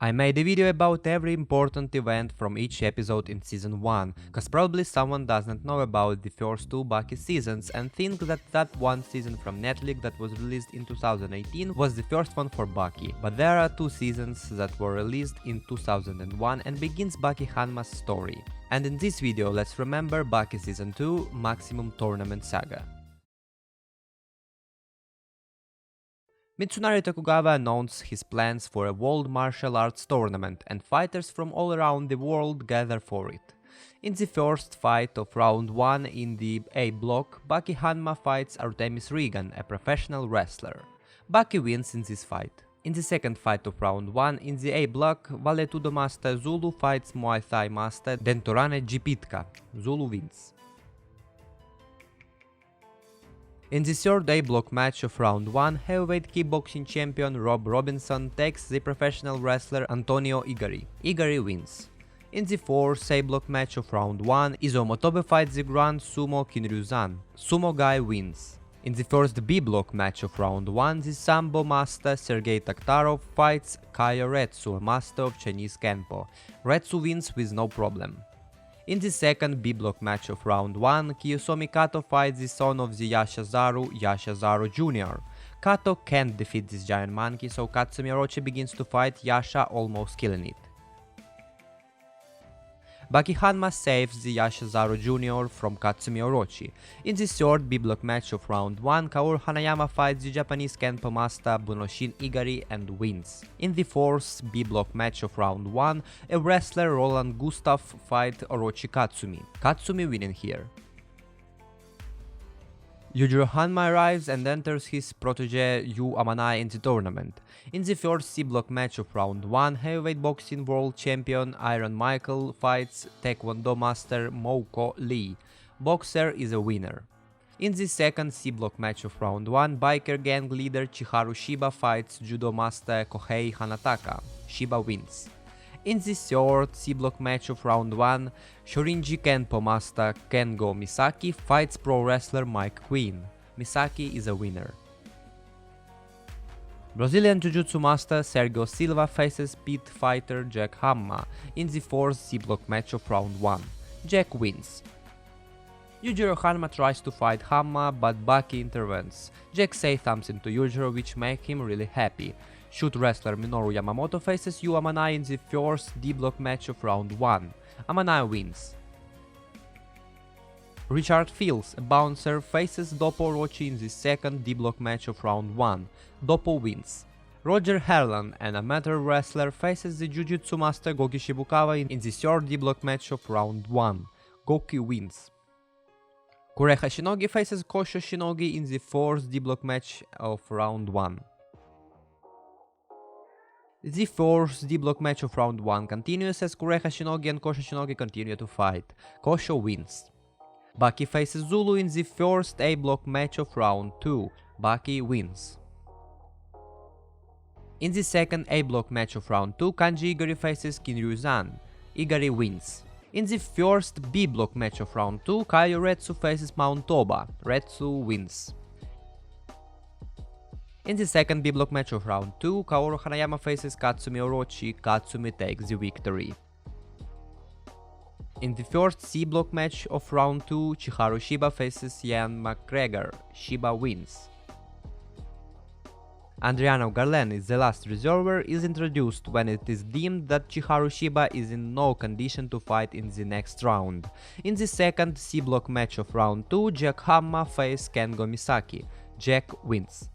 I made a video about every important event from each episode in season 1, cause probably someone doesn't know about the first two Baki seasons and think that one season from Netflix that was released in 2018 was the first one for Baki, but there are two seasons that were released in 2001 and begins Baki Hanma's story. And in this video let's remember Baki season 2 Maximum Tournament Saga. Mitsunari Tokugawa announced his plans for a world martial arts tournament and fighters from all around the world gather for it. In the first fight of round 1 in the A block, Baki Hanma fights Artemis Regan, a professional wrestler. Baki wins in this fight. In the second fight of round 1 in the A block, Valetudo Master Zulu fights Muay Thai Master Dentorane Jipitka. Zulu wins. In the third A block match of round 1, heavyweight kickboxing champion Rob Robinson takes the professional wrestler Antonio Igari. Igari wins. In the fourth A block match of round 1, Izumotobe fights the Grand Sumo Kinryuzan. Sumo guy wins. In the first B block match of round 1, the Sambo master Sergei Takhtarov fights Kaya Retsu, a master of Chinese Kenpo. Retsu wins with no problem. In the second B block match of round 1, Kiyosomi Kato fights the son of the Yashazaru Jr. Kato can't defeat this giant monkey, so Katsumi Orochi begins to fight Yasha, almost killing it. Baki Hanma saves the Yashazaru Jr. from Katsumi Orochi. In the third B block match of round 1, Kaoru Hanayama fights the Japanese Kenpo master Bunoshin Igari and wins. In the fourth B block match of round 1, a wrestler Roland Gustav fights Orochi Katsumi. Katsumi winning here. Yujiro Hanma arrives and enters his protege Yu Amanai in the tournament. In the first C block match of round 1, heavyweight boxing world champion Iron Michael fights Taekwondo master Mouko Lee. Boxer is a winner. In the second C block match of round 1, biker gang leader Chiharu Shiba fights judo master Kohei Hanataka. Shiba wins. In the third C block match of round 1, Shorinji Kenpo master Kengo Misaki fights pro wrestler Mike Queen. Misaki is a winner. Brazilian Jiu-Jitsu master Sergio Silva faces pit fighter Jack Hanma in the fourth C block match of round 1. Jack wins. Yujiro Hanma tries to fight Hanma, but Baki intervenes. Jack says something to Yujiro which makes him really happy. Shoot wrestler Minoru Yamamoto faces Yu Amanai in the first D block match of round 1. Amanai wins. Richard Fields, a bouncer, faces Doppo Orochi in the second D block match of round 1. Doppo wins. Roger Herlan, an amateur wrestler, faces the Jiu-Jitsu master Goki Shibukawa in the third D block match of round 1. Goki wins. Kureha Shinogi faces Kosho Shinogi in the fourth D block match of round 1. The fourth D block match of round 1 continues as Kureha Shinogi and Kosho Shinogi continue to fight. Kosho wins. Baki faces Zulu in the first A block match of round 2. Baki wins. In the second A block match of round 2, Kanji Igari faces Kinryuzan. Igari wins. In the first B block match of round 2, Kaya Retsu faces Mount Toba. Retsu wins. In the second B block match of round 2, Kaoru Hanayama faces Katsumi Orochi. Katsumi takes the victory. In the first C block match of round 2, Chiharu Shiba faces Ian McGregor. Shiba wins. Adriano Garleni, the last reserver, is introduced when it is deemed that Chiharu Shiba is in no condition to fight in the next round. In the second C block match of round 2, Jack Hanma faces Kengo Misaki. Jack wins.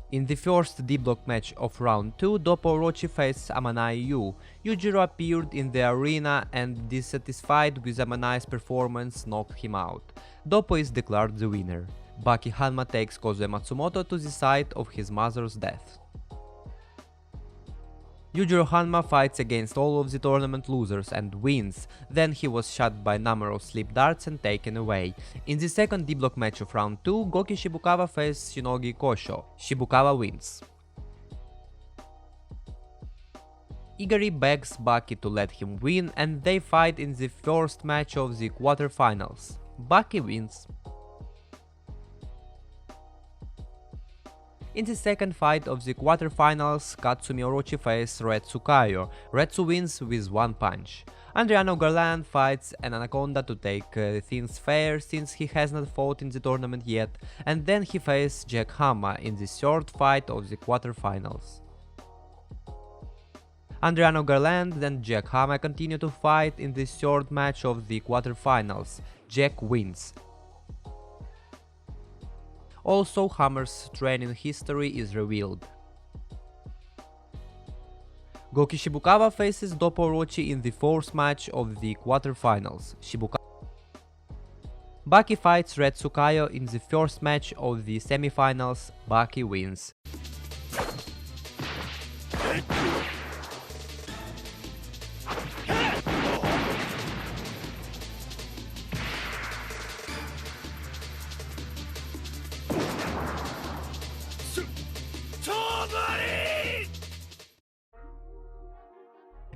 In the first D block match of round 2, Doppo Orochi faced Amanai Yu. Yujiro appeared in the arena and, dissatisfied with Amanai's performance, knocked him out. Doppo is declared the winner. Baki Hanma takes Kozue Matsumoto to the site of his mother's death. Yujiro Hanma fights against all of the tournament losers and wins, then he was shot by number of sleep darts and taken away. In the second D block match of round 2, Goki Shibukawa faces Shinogi Kosho. Shibukawa wins. Igari begs Baki to let him win and they fight in the first match of the quarterfinals. Baki wins. In the second fight of the quarterfinals, Katsumi Orochi faces Red Tsukayo. Retsu wins with one punch. Adriano Garland fights an Anaconda to take things fair since he has not fought in the tournament yet, and then he faces Jack Hanma in the third fight of the quarterfinals. Adriano Garland and Jack Hanma continue to fight in the third match of the quarterfinals. Jack wins. Also, Hammer's training history is revealed. Goki Shibukawa faces Doppo Orochi in the fourth match of the quarterfinals. Baki fights Red Tsukayo in the first match of the semifinals. Baki wins.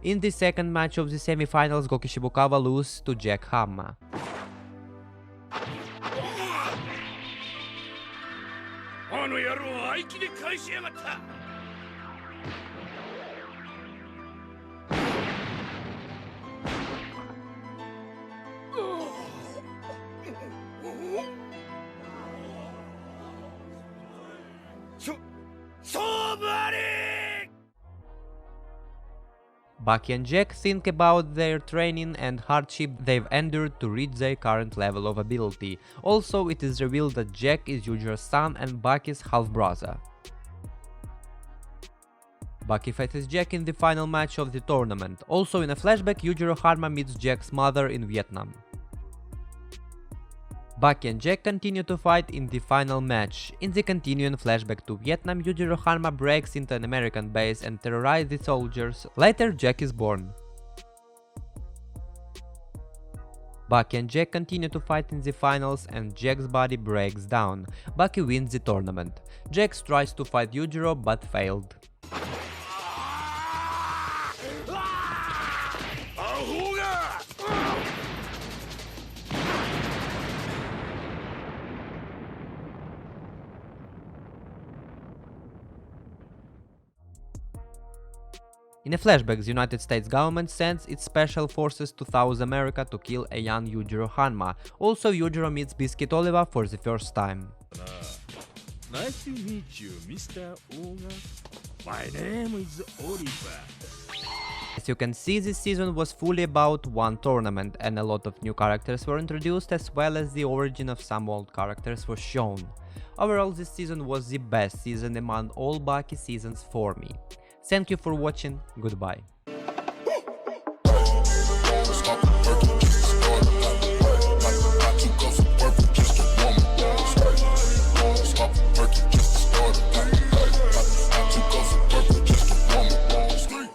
In the second match of the semifinals, Goki Shibukawa loses to Jack Hanma. Baki and Jack think about their training and hardship they've endured to reach their current level of ability. Also, it is revealed that Jack is Yujiro's son and Baki's half-brother. Baki faces Jack in the final match of the tournament. Also, in a flashback, Yujiro Hanma meets Jack's mother in Vietnam. Baki and Jack continue to fight in the final match. In the continuing flashback to Vietnam, Yujiro Hanma breaks into an American base and terrorizes the soldiers. Later, Jack is born. Baki and Jack continue to fight in the finals and Jack's body breaks down. Baki wins the tournament. Jack tries to fight Yujiro but failed. In a flashback, the United States government sends its special forces to South America to kill a young Yujiro Hanma. Also, Yujiro meets Biscuit Oliva for the first time. Nice to meet you, Mr. Oga. My name is Oliver. As you can see, this season was fully about one tournament, and a lot of new characters were introduced as well as the origin of some old characters was shown. Overall, this season was the best season among all Baki seasons for me. Thank you for watching, goodbye.